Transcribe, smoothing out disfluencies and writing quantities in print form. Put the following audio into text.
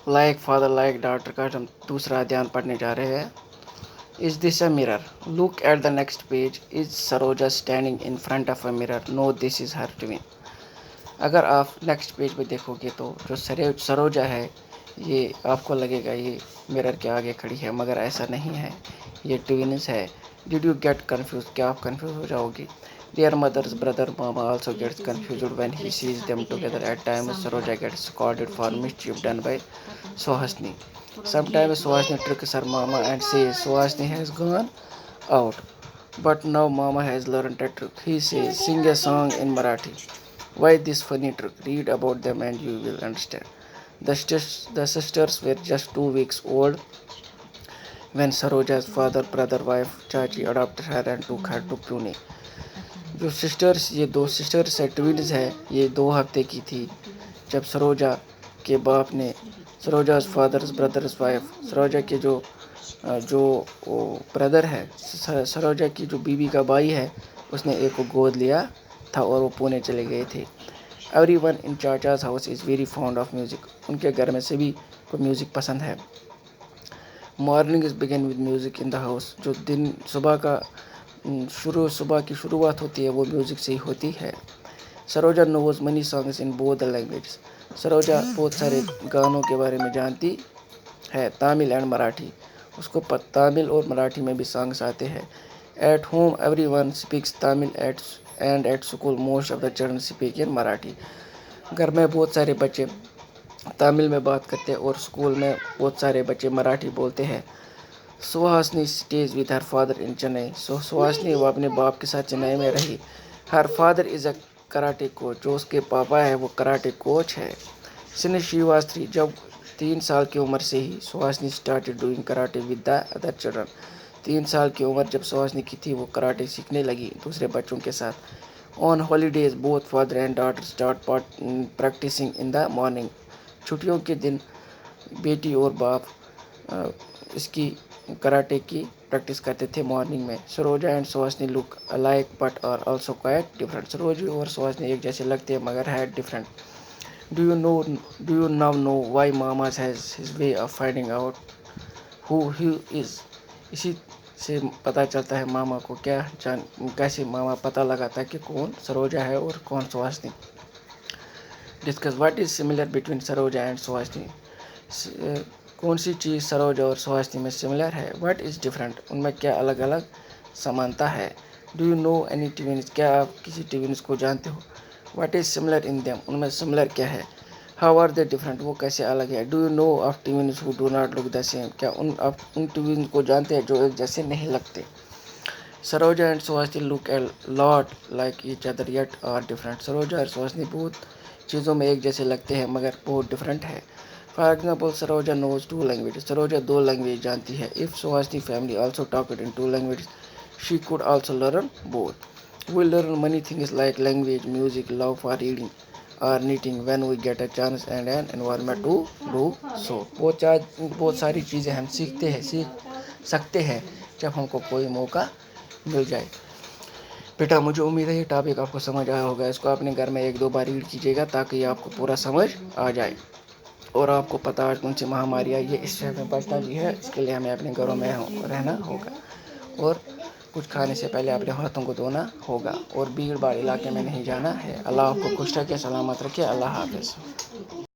Like father like daughter کا ہم دوسرا ادھیان پڑھنے جا رہے ہیں. Is this a mirror? Look at the next page. Is Saroja standing in front of a mirror? No, this is her twin. اگر آپ نیکسٹ پیج پہ دیکھو گے تو جو سروجا ہے یہ آپ کو لگے گا یہ مرر کے آگے کھڑی ہے، مگر ایسا نہیں ہے، یہ ٹوینس ہے. Did you get confuse? کیا آپ کنفیوز ہو جاؤ گی؟ Their mother's brother Mama also gets confused when he sees them together. At times Saroja gets scolded for mischief done by Suhasini. Sometimes Suhasini tricks her Mama and says Suhasini has gone out. But now Mama has learned a trick. He says, sing a song in Marathi. Why this funny trick? Read about them and you will understand. The sisters were just 2 weeks old when Saroja's father, brother, wife, Chachi adopted her and took her to Pune. جو یہ دو sisters ہے، twins ہے، یہ 2 ہفتے کی تھی جب سروجا کے باپ نے، سروجاز فادرز بردرز وائف، سروجا کے جو بردر ہے، سروجا کی جو بیوی کا بھائی ہے، اس نے ایک کو گود لیا تھا اور وہ پونے چلے گئے تھے. Everyone in chacha's house is very fond of music. ان کے گھر میں سبھی کو میوزک پسند ہے. Morning is begin with music in the house. جو دن صبح کی شروعات ہوتی ہے وہ میوزک سے ہی ہوتی ہے. Saroja knows many songs in both the languages. Saroja بہت سارے گانوں کے بارے میں جانتی ہے، تامل اینڈ مراٹھی. اس کو تامل اور مراٹھی میں بھی سانگز آتے ہیں. At home everyone speaks Tamil and at school most of the children speak in Marathi. گھر میں بہت سارے بچے تامل میں بات کرتے ہیں اور اسکول میں بہت سارے بچے مراٹھی بولتے ہیں. Suhasini stays with her father in Chennai. Suhasini وہ اپنے باپ کے ساتھ چنئی میں رہی. Her father is a karate coach. جو اس کے پاپا ہے وہ کراٹے کوچ ہے. Since she was 3. جب 3 سال کی عمر سے ہی Suhasini started doing karate with the other children. 3 سال کی عمر جب سوہاسنی کی تھی وہ کراٹے سیکھنے لگی دوسرے بچوں کے ساتھ. On holidays both father and daughter start practicing in the morning. چھٹیوں کے دن بیٹی اور باپ اس کی کراٹے کی پریکٹس کرتے تھے مارننگ میں. Saroja and Suhasini look alike but are also quite different. Saroja اور سوہاسنی ایک جیسے لگتے ہیں مگر ہے different. Do you now know why mama's has his way of finding out who he is. اسی سے پتہ چلتا ہے ماما کو کیسے ماما پتہ لگاتا ہے کہ کون سروجا ہے اور کون Suhasini. Discuss what is similar between Saroja and Suhasini. کون سی چیز سروجا اور سوہاسنی میں سملر ہے. What is different. ان میں کیا الگ الگ سمانتا ہے. Do you know any twins. کیا آپ کسی ٹوینس کو جانتے ہو. What is similar in them. ان میں سملر کیا ہے. How are they different. وہ کیسے الگ ہے. Do you know of twins who do not look the same. کیا آپ ان ٹوینس کو جانتے ہیں جو ایک جیسے نہیں لگتے. Saroja and Suhasini look a lot like each other yet are different. Saroja اور سوہاسنی بہت چیزوں میں ایک جیسے لگتے ہیں مگر بہت ڈفرنٹ ہے. For example Saroja knows 2 languages. Saroja 2 language جانتی ہے. If Suhasini family also talked in 2 languages she could also learn both. We learn many things like language, music, love for reading or knitting when we get a chance and an environment to do so. بہت ساری چیزیں ہم سیکھ سکتے ہیں جب ہم کو کوئی موقع مل جائے. بیٹا مجھے امید ہے یہ ٹاپک آپ کو سمجھ آیا ہوگا. اس کو اپنے گھر میں 1-2 بار ریڈ کیجیے گا تاکہ آپ کو پورا سمجھ آ جائے اور آپ کو پتہ ہے کون سی مہاماری آئی ہے. اس سے ہمیں بچنا بھی ہے. اس کے لیے ہمیں اپنے گھروں میں رہنا ہوگا اور کچھ کھانے سے پہلے اپنے ہاتھوں کو دھونا ہوگا اور بھیڑ بھاڑ علاقے میں نہیں جانا ہے. اللہ آپ کو خوش رکھے، سلامت رکھے. اللہ حافظ.